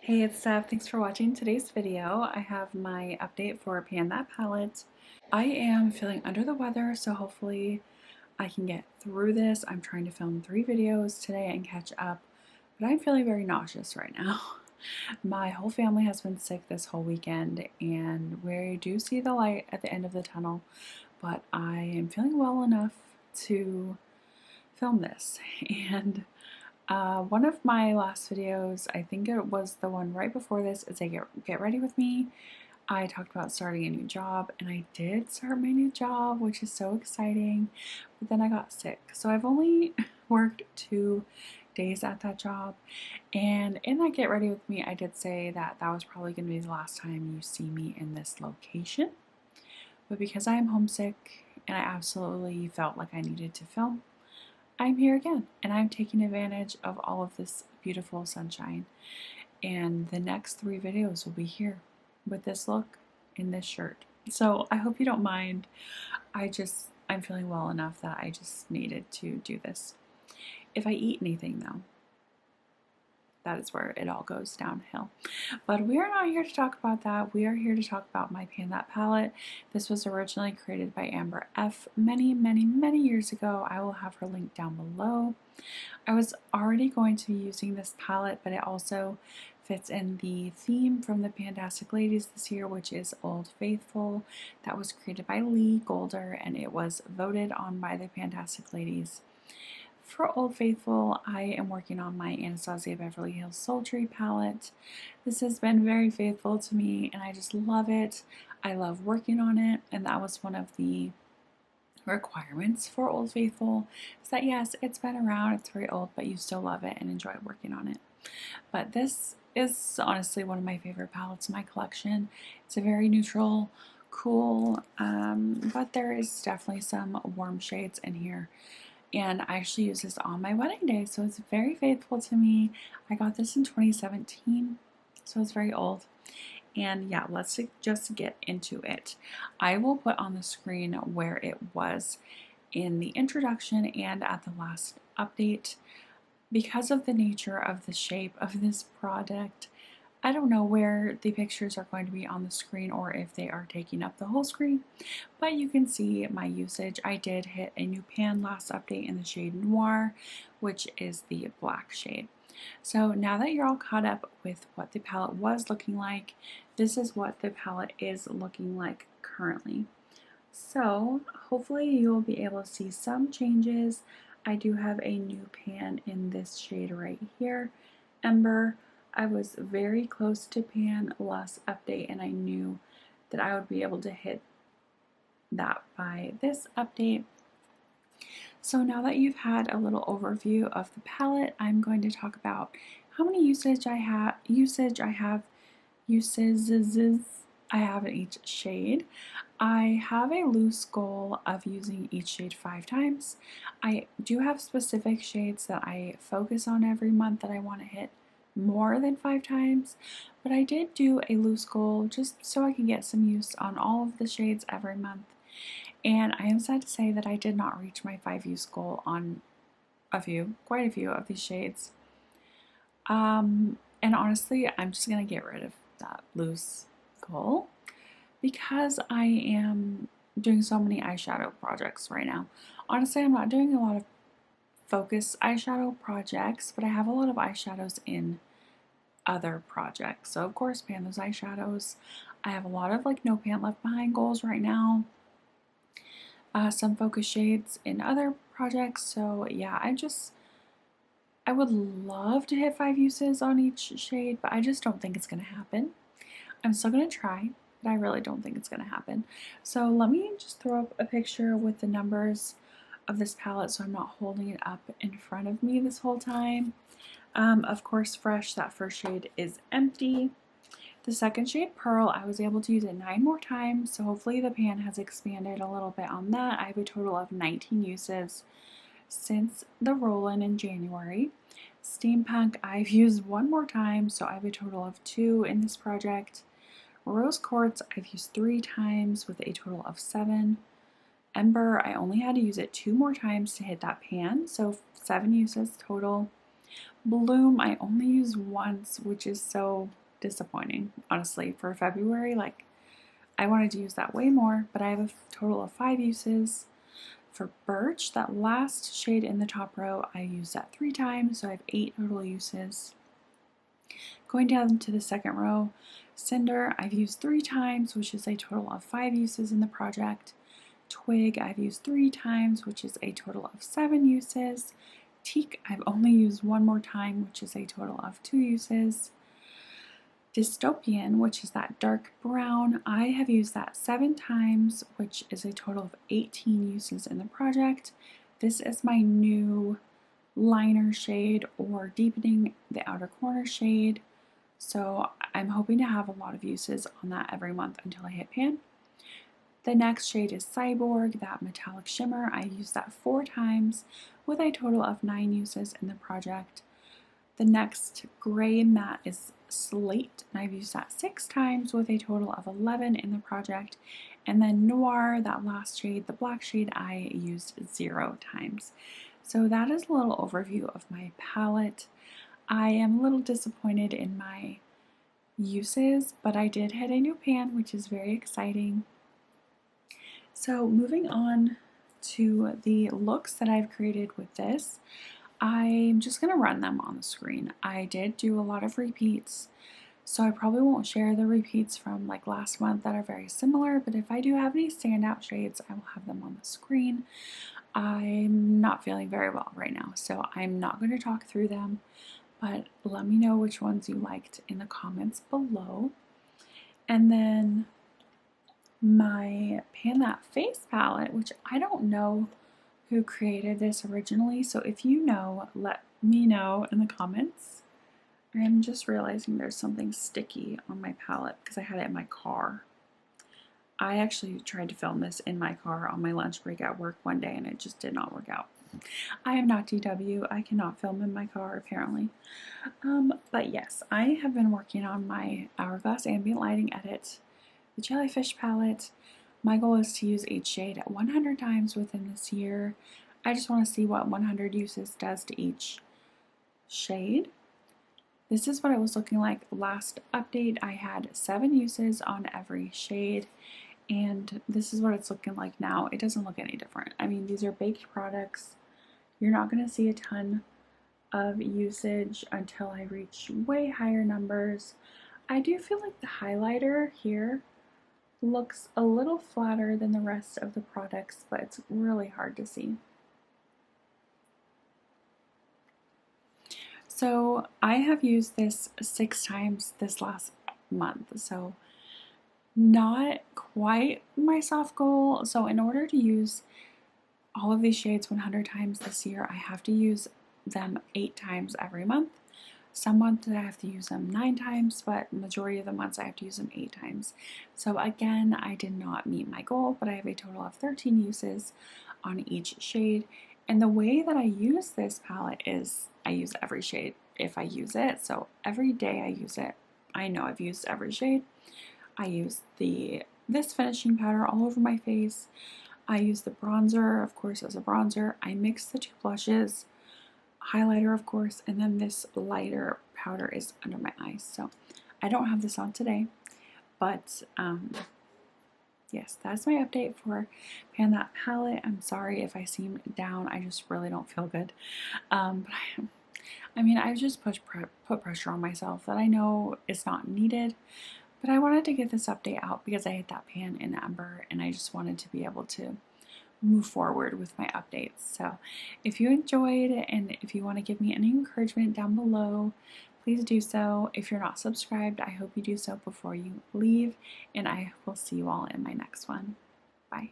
Hey, it's Steph. Thanks for watching today's video. I have my update for Pan That Palette. I am feeling under the weather, so hopefully I can get through this. I'm trying to film 3 videos today and catch up, but I'm feeling very nauseous right now. My whole family has been sick this whole weekend, and we do see the light at the end of the tunnel, but I am feeling well enough to film this. And one of my last videos, I think it was the one right before this, is a get ready with me. I talked about starting a new job, and I did start my new job, which is so exciting, but then I got sick. So I've only worked 2 days at that job, and in that get ready with me, I did say that that was probably going to be the last time you see me in this location. But because I am homesick and I absolutely felt like I needed to film, I'm here again, and I'm taking advantage of all of this beautiful sunshine. And the next 3 videos will be here with this look in this shirt. So I hope you don't mind. I'm feeling well enough that I just needed to do this. If I eat anything though, that is where it all goes downhill. But we are not here to talk about that. We are here to talk about my Pan That palette. This was originally created by Amber F. many, many, many years ago. I will have her link down below. I was already going to be using this palette, but it also fits in the theme from the Pandastic Ladies this year, which is Old Faithful. That was created by Lee Golder, and it was voted on by the Pandastic Ladies. For Old Faithful, I am working on my Anastasia Beverly Hills Sultry palette. This has been very faithful to me, and I just love it. I love working on it, and that was one of the requirements for Old Faithful, is that yes, it's been around, it's very old, but you still love it and enjoy working on it. But this is honestly one of my favorite palettes in my collection. It's a very neutral, cool, but there is definitely some warm shades in here. And I actually used this on my wedding day, so it's very faithful to me. I got this in 2017, so it's very old. And yeah, let's just get into it. I will put on the screen where it was in the introduction and at the last update. Because of the nature of the shape of this product, I don't know where the pictures are going to be on the screen or if they are taking up the whole screen, but you can see my usage. I did hit a new pan last update in the shade Noir, which is the black shade. So now that you're all caught up with what the palette was looking like, this is what the palette is looking like currently. So hopefully you'll be able to see some changes. I do have a new pan in this shade right here, Ember. I was very close to pan last update, and I knew that I would be able to hit that by this update. So now that you've had a little overview of the palette, I'm going to talk about how many uses I have in each shade. I have a loose goal of using each shade 5 times. I do have specific shades that I focus on every month that I want to hit more than 5 times, but I did do a loose goal just so I can get some use on all of the shades every month. And I am sad to say that I did not reach my 5 use goal on quite a few of these shades. And honestly, I'm just going to get rid of that loose goal because I am doing so many eyeshadow projects right now. Honestly, I'm not doing a lot of focus eyeshadow projects, but I have a lot of eyeshadows in other projects. So of course, pan those eyeshadows. I have a lot of like no pan left behind goals right now. Some focus shades in other projects. So yeah, I would love to hit 5 uses on each shade, but I just don't think it's going to happen. I'm still going to try, but I really don't think it's going to happen. So let me just throw up a picture with the numbers of this palette so I'm not holding it up in front of me this whole time. Of course, Fresh, that first shade, is empty. The second shade, Pearl, I was able to use it 9 more times, so hopefully the pan has expanded a little bit on that. I have a total of 19 uses since the roll-in January. Steampunk, I've used 1 more time, so I have a total of 2 in this project. Rose Quartz, I've used 3 times with a total of 7. Ember, I only had to use it 2 more times to hit that pan, so 7 uses total. Bloom I only use once, which is so disappointing, honestly. For February, like, I wanted to use that way more, but I have a total of 5 uses. For Birch, that last shade in the top row, I used that 3 times, so I have 8 total uses. Going down to the second row, Cinder I've used 3 times, which is a total of 5 uses in the project. Twig I've used 3 times, which is a total of 7 uses. Teak I've only used 1 more time, which is a total of 2 uses. Dystopian, which is that dark brown, I have used that 7 times, which is a total of 18 uses in the project. This is my new liner shade, or deepening the outer corner shade. So I'm hoping to have a lot of uses on that every month until I hit pan. The next shade is Cyborg, that metallic shimmer. I used that 4 times with a total of 9 uses in the project. The next gray matte is Slate, and I've used that 6 times with a total of 11 in the project. And then Noir, that last shade, the black shade, I used 0 times. So that is a little overview of my palette. I am a little disappointed in my uses, but I did hit a new pan, which is very exciting. So moving on to the looks that I've created with this, I'm just going to run them on the screen. I did do a lot of repeats, so I probably won't share the repeats from like last month that are very similar, but if I do have any standout shades, I will have them on the screen. I'm not feeling very well right now, so I'm not going to talk through them, but let me know which ones you liked in the comments below. And then my Pan That Face palette, which I don't know who created this originally, so if you know, let me know in the comments. I'm just realizing there's something sticky on my palette because I had it in my car. I actually tried to film this in my car on my lunch break at work one day and it just did not work out. I am not DW. I cannot film in my car apparently. But yes, I have been working on my Hourglass Ambient Lighting Edit, the Jellyfish palette. My goal is to use each shade at 100 times within this year. I just want to see what 100 uses does to each shade. This is what it was looking like last update. I had 7 uses on every shade, and this is what it's looking like now. It doesn't look any different. I mean, these are baked products. You're not going to see a ton of usage until I reach way higher numbers. I do feel like the highlighter here looks a little flatter than the rest of the products, but it's really hard to see. So I have used this 6 times this last month, so not quite my soft goal. So in order to use all of these shades 100 times this year, I have to use them 8 times every month. Some months I have to use them 9 times, but majority of the months I have to use them 8 times. So again, I did not meet my goal, but I have a total of 13 uses on each shade. And the way that I use this palette is I use every shade if I use it. So every day I use it. I know I've used every shade. I use this finishing powder all over my face. I use the bronzer, of course, as a bronzer. I mix the 2 blushes, highlighter, of course, and then this lighter powder is under my eyes. So I don't have this on today, but yes, that's my update for Pan That palette. I'm sorry if I seem down. I just really don't feel good. But I mean, I've just put pressure on myself that I know is not needed. But I wanted to get this update out because I hit that pan in Ember and I just wanted to be able to move forward with my updates. So if you enjoyed and if you want to give me any encouragement down below, please do so. If you're not subscribed, I hope you do so before you leave, and I will see you all in my next one. Bye.